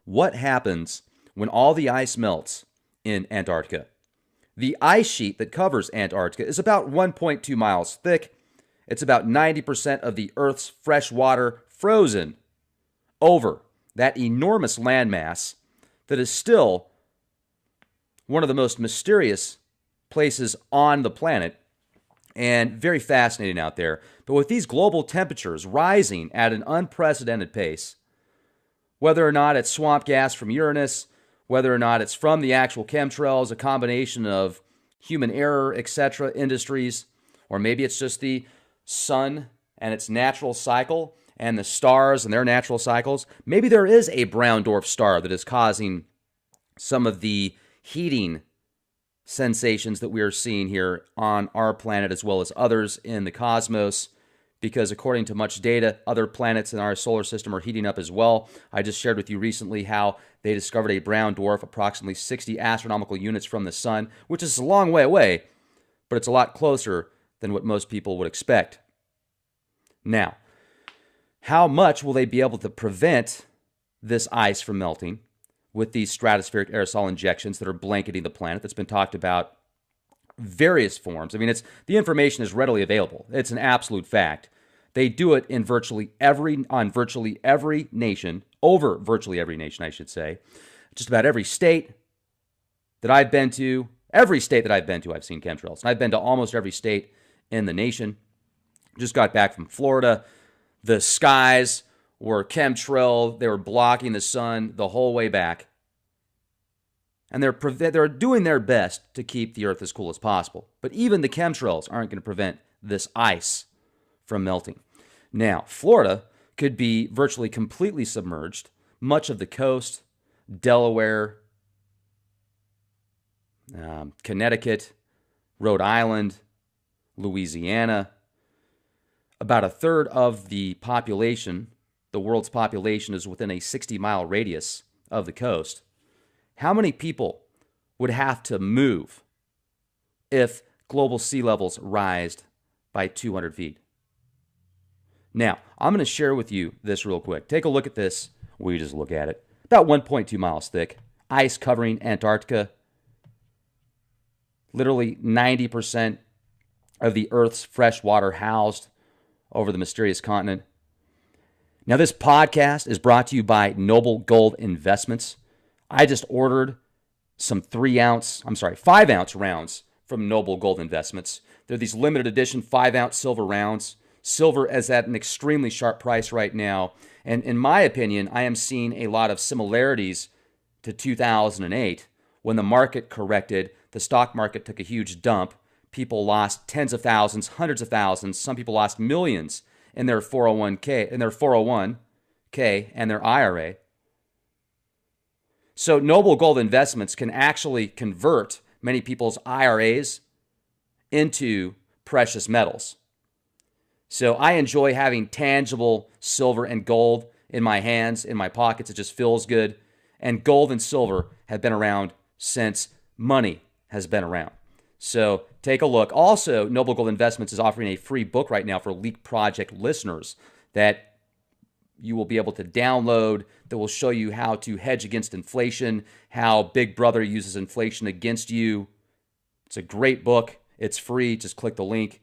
What happens when all the ice melts in Antarctica? The ice sheet that covers Antarctica is about 1.2 miles thick. It's about 90% of the Earth's fresh water frozen over that enormous landmass that is still one of the most mysterious places on the planet and very fascinating out there. But with these global temperatures rising at an unprecedented pace, whether or not it's swamp gas from Uranus, whether or not it's from the actual chemtrails, a combination of human error, etc., industries, or maybe it's just the sun and its natural cycle and the stars and their natural cycles. Maybe there is a brown dwarf star that is causing some of the heating sensations that we are seeing here on our planet as well as others in the cosmos, because according to much data, other planets in our solar system are heating up as well. I just shared with you recently how they discovered a brown dwarf approximately 60 astronomical units from the sun, which is a long way away, but it's a lot closer than what most people would expect. Now, how much will they be able to prevent this ice from melting with these stratospheric aerosol injections that are blanketing the planet? That's been talked about various forms. I mean, the information is readily available. It's an absolute fact. They do it in virtually every nation, over virtually every nation, I should say. Just about every state that I've been to, I've seen chemtrails. And I've been to almost every state in the nation. Just got back from Florida. The skies were chemtrail. They were blocking the sun the whole way back. And they're doing their best to keep the Earth as cool as possible. But even the chemtrails aren't going to prevent this ice from melting. Now, Florida could be virtually completely submerged. Much of the coast, Delaware, Connecticut, Rhode Island, Louisiana. About a third of the population, the world's population, is within a 60-mile radius of the coast. How many people would have to move if global sea levels rise by 200 feet? Now, I'm going to share with you this real quick. Take a look at this. We just look at it. About 1.2 miles thick. Ice covering Antarctica. Literally 90% of the Earth's fresh water housed over the mysterious continent. Now, this podcast is brought to you by Noble Gold Investments. I just ordered some 5-ounce rounds from Noble Gold Investments. They're these limited edition 5-ounce silver rounds. Silver is at an extremely sharp price right now. And in my opinion, I am seeing a lot of similarities to 2008 when the market corrected. The stock market took a huge dump. People lost tens of thousands, hundreds of thousands. Some people lost millions in their 401k, and their IRA. So Noble Gold Investments can actually convert many people's IRAs into precious metals. So I enjoy having tangible silver and gold in my hands, in my pockets. It just feels good. And gold and silver have been around since money has been around. So take a look. Also, Noble Gold Investments is offering a free book right now for Leak Project listeners that you will be able to download that will show you how to hedge against inflation, how Big Brother uses inflation against you. It's a great book. It's free. Just click the link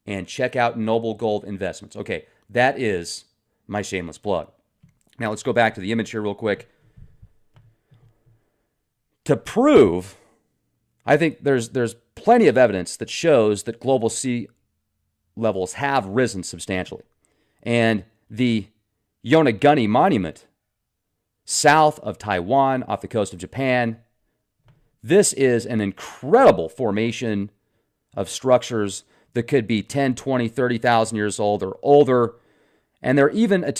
and check out Noble Gold Investments. Okay, that is my shameless plug. Now let's go back to the image here real quick. To prove, I think there's plenty of evidence that shows that global sea levels have risen substantially. And the Yonaguni Monument, south of Taiwan, off the coast of Japan, this is an incredible formation of structures that could be 10, 20, 30,000 years old or older. And they're even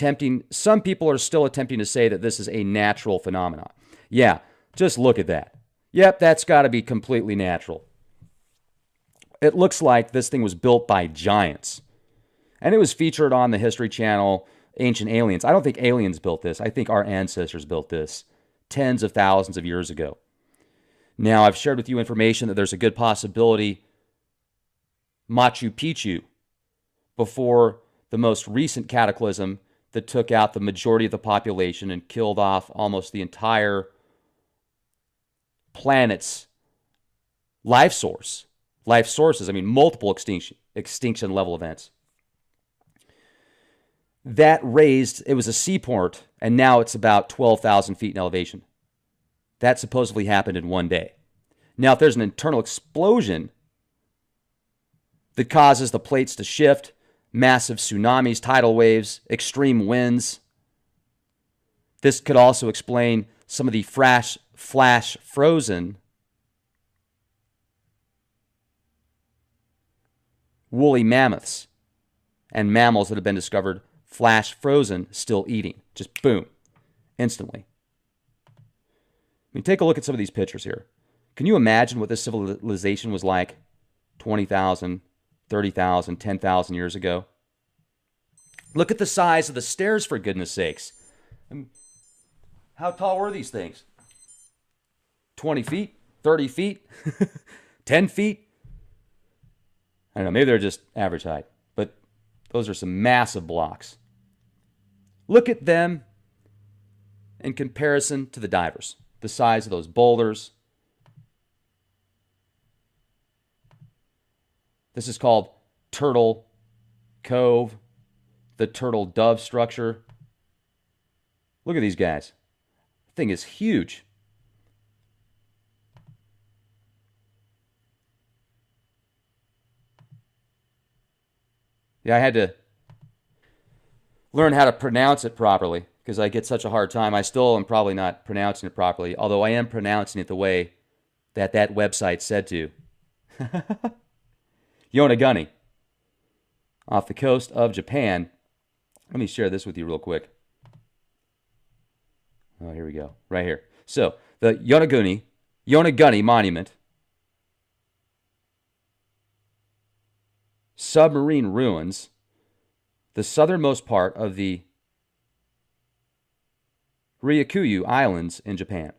some people are still attempting to say that this is a natural phenomenon. Yeah, just look at that. Yep, that's got to be completely natural. It looks like this thing was built by giants. And it was featured on the History Channel, Ancient Aliens. I don't think aliens built this. I think our ancestors built this tens of thousands of years ago. Now, I've shared with you information that there's a good possibility Machu Picchu, before the most recent cataclysm, that took out the majority of the population and killed off almost the entire planet's life sources. I mean, multiple extinction level events. That raised, it was a seaport, and now it's about 12,000 feet in elevation. That supposedly happened in one day. Now, if there's an internal explosion that causes the plates to shift, massive tsunamis, tidal waves, extreme winds, this could also explain some of the flash frozen woolly mammoths and mammals that have been discovered flash frozen, still eating. Just boom, instantly. I mean, take a look at some of these pictures here. Can you imagine what this civilization was like 20,000, 30,000, 10,000 years ago? Look at the size of the stairs, for goodness sakes. I mean, how tall were these things? 20 feet? 30 feet? 10 feet? I don't know, maybe they're just average height. But those are some massive blocks. Look at them in comparison to the divers. The size of those boulders. This is called Turtle Cove, the Turtle Dove structure. Look at these guys. The thing is huge. Yeah, I had to learn how to pronounce it properly because I get such a hard time. I still am probably not pronouncing it properly, although I am pronouncing it the way that website said to. Yonaguni, off the coast of Japan. Let me share this with you real quick. Oh, here we go. Right here. So, the Yonaguni Monument, submarine ruins, the southernmost part of the Ryukyu Islands in Japan,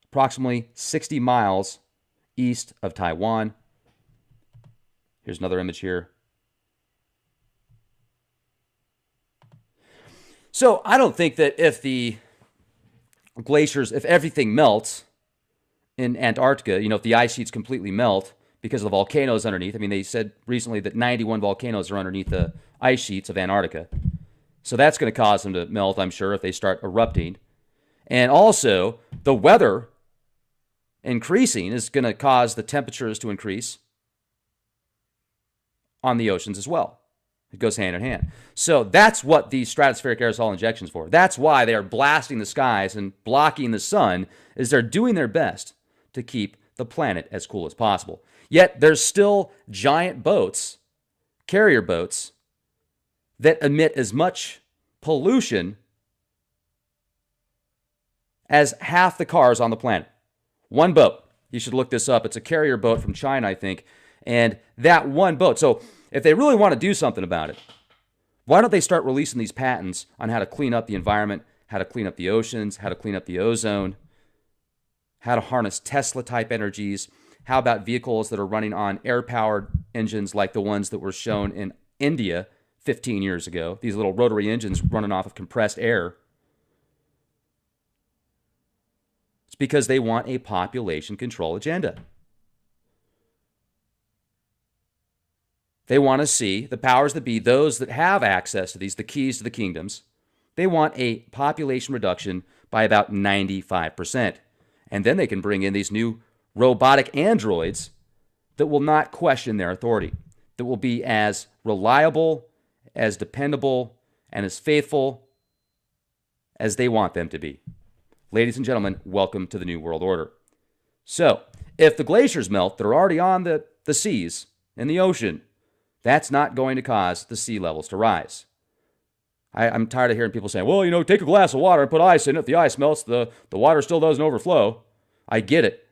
approximately 60 miles east of Taiwan. Here's another image here. So I don't think that if the glaciers, if everything melts in Antarctica, if the ice sheets completely melt because of the volcanoes underneath. I mean, they said recently that 91 volcanoes are underneath the ice sheets of Antarctica. So that's going to cause them to melt, I'm sure, if they start erupting. And also, the weather increasing is going to cause the temperatures to increase on the oceans as well. It goes hand in hand. So that's what the stratospheric aerosol injection is for. That's why they are blasting the skies and blocking the sun, is they're doing their best to keep the planet as cool as possible. Yet there's still giant boats, carrier boats, that emit as much pollution as half the cars on the planet. One boat. You should look this up. It's a carrier boat from China, I think. And that one boat. So if they really want to do something about it, why don't they start releasing these patents on how to clean up the environment, how to clean up the oceans, how to clean up the ozone, how to harness Tesla-type energies? How about vehicles that are running on air-powered engines like the ones that were shown in India 15 years ago? These little rotary engines running off of compressed air. It's because they want a population control agenda. They want to see the powers that be, those that have access to these, the keys to the kingdoms, they want a population reduction by about 95%. And then they can bring in these new robotic androids that will not question their authority, that will be as reliable, as dependable, and as faithful as they want them to be. Ladies and gentlemen, welcome to the New World Order. So, if the glaciers melt that are already on the seas and the ocean, that's not going to cause the sea levels to rise. I'm tired of hearing people saying, well, take a glass of water and put ice in it. If the ice melts, the water still doesn't overflow. I get it.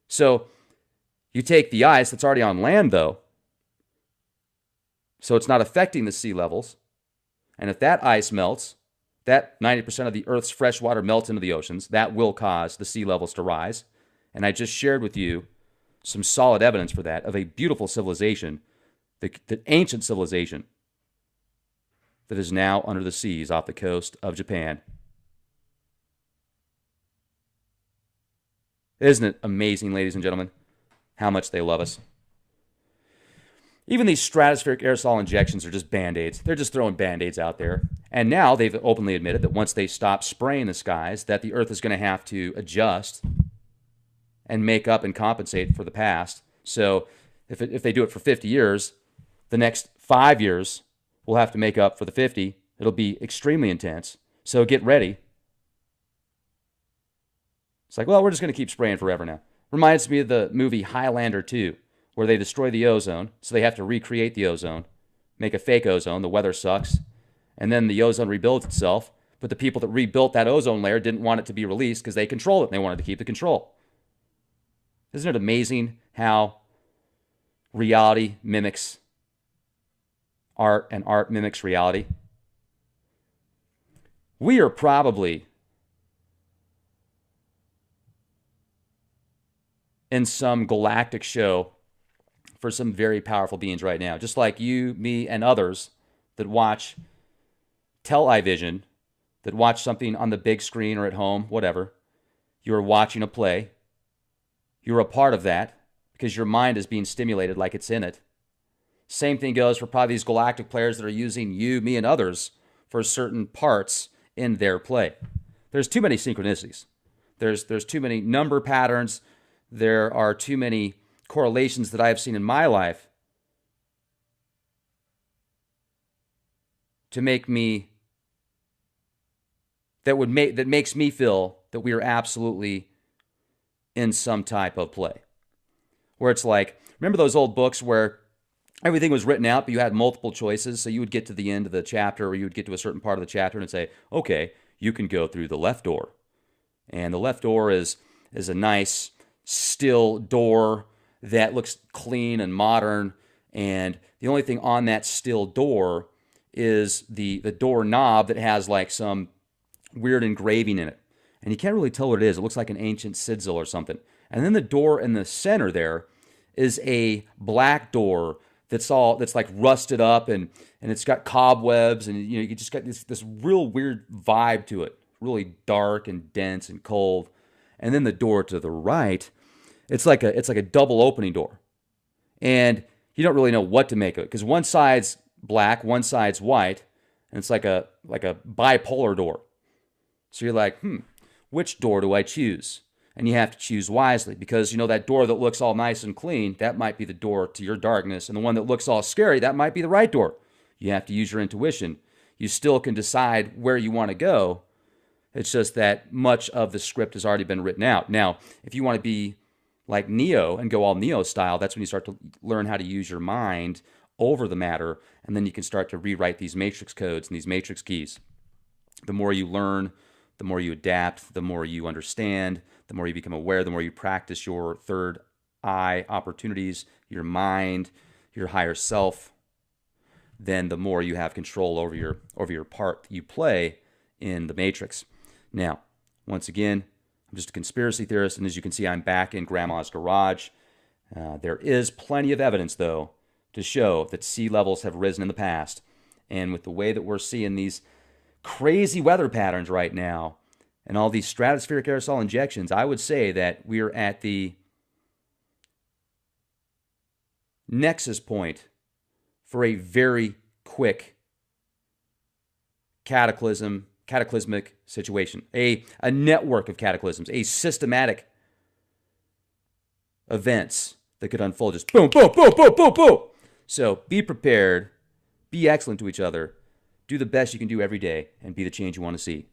So you take the ice that's already on land, though, so it's not affecting the sea levels. And if that ice melts, that 90% of the Earth's fresh water melts into the oceans, that will cause the sea levels to rise. And I just shared with you some solid evidence for that, of a beautiful civilization, the ancient civilization that is now under the seas off the coast of Japan. Isn't it amazing, ladies and gentlemen, how much they love us? Even these stratospheric aerosol injections are just Band-Aids. They're just throwing Band-Aids out there. And now they've openly admitted that once they stop spraying the skies, that the Earth is going to have to adjust and make up and compensate for the past. So if they do it for 50 years, the next 5 years will have to make up for the 50. It'll be extremely intense. So get ready. It's like, well, we're just going to keep spraying forever now. Reminds me of the movie Highlander 2, where they destroy the ozone, so they have to recreate the ozone, make a fake ozone. The weather sucks. And then the ozone rebuilds itself. But the people that rebuilt that ozone layer didn't want it to be released because they control it, and they wanted to keep the control. Isn't it amazing how reality mimics art and art mimics reality? We are probably in some galactic show for some very powerful beings right now. Just like you, me, and others that watch television, that watch something on the big screen or at home, whatever. You're watching a play. You're a part of that because your mind is being stimulated like it's in it. Same thing goes for probably these galactic players that are using you, me, and others for certain parts in their play. There's too many synchronicities. There's too many number patterns. There are too many correlations that I have seen in my life to make me that makes me feel that we are absolutely in some type of play. Where it's like, remember those old books where everything was written out, but you had multiple choices? So you would get to the end of the chapter, or you would get to a certain part of the chapter and say, okay, you can go through the left door. And the left door is a nice, still door that looks clean and modern. And the only thing on that still door is the door knob that has like some weird engraving in it. And you can't really tell what it is. It looks like an ancient sigil or something. And then the door in the center there is a black door that's like rusted up and it's got cobwebs, and you just got this real weird vibe to it. Really dark and dense and cold. And then the door to the right, it's like a double opening door. And you don't really know what to make of it because one side's black, one side's white, and it's like a bipolar door. So you're like, which door do I choose? And you have to choose wisely because, that door that looks all nice and clean, that might be the door to your darkness. And the one that looks all scary, that might be the right door. You have to use your intuition. You still can decide where you want to go. It's just that much of the script has already been written out. Now, if you want to be like Neo and go all Neo style, that's when you start to learn how to use your mind over the matter. And then you can start to rewrite these matrix codes and these matrix keys. The more you learn, the more you adapt, the more you understand, the more you become aware, the more you practice your third eye opportunities, your mind, your higher self, then the more you have control over your part that you play in the matrix. Now, once again, I'm just a conspiracy theorist, and as you can see, I'm back in Grandma's garage. There is plenty of evidence, though, to show that sea levels have risen in the past. And with the way that we're seeing these crazy weather patterns right now and all these stratospheric aerosol injections, I would say that we're at the nexus point for a very quick cataclysmic situation, a network of cataclysms, a systematic events that could unfold just boom, boom, boom, boom, boom, boom. So be prepared, be excellent to each other, do the best you can do every day, and be the change you want to see.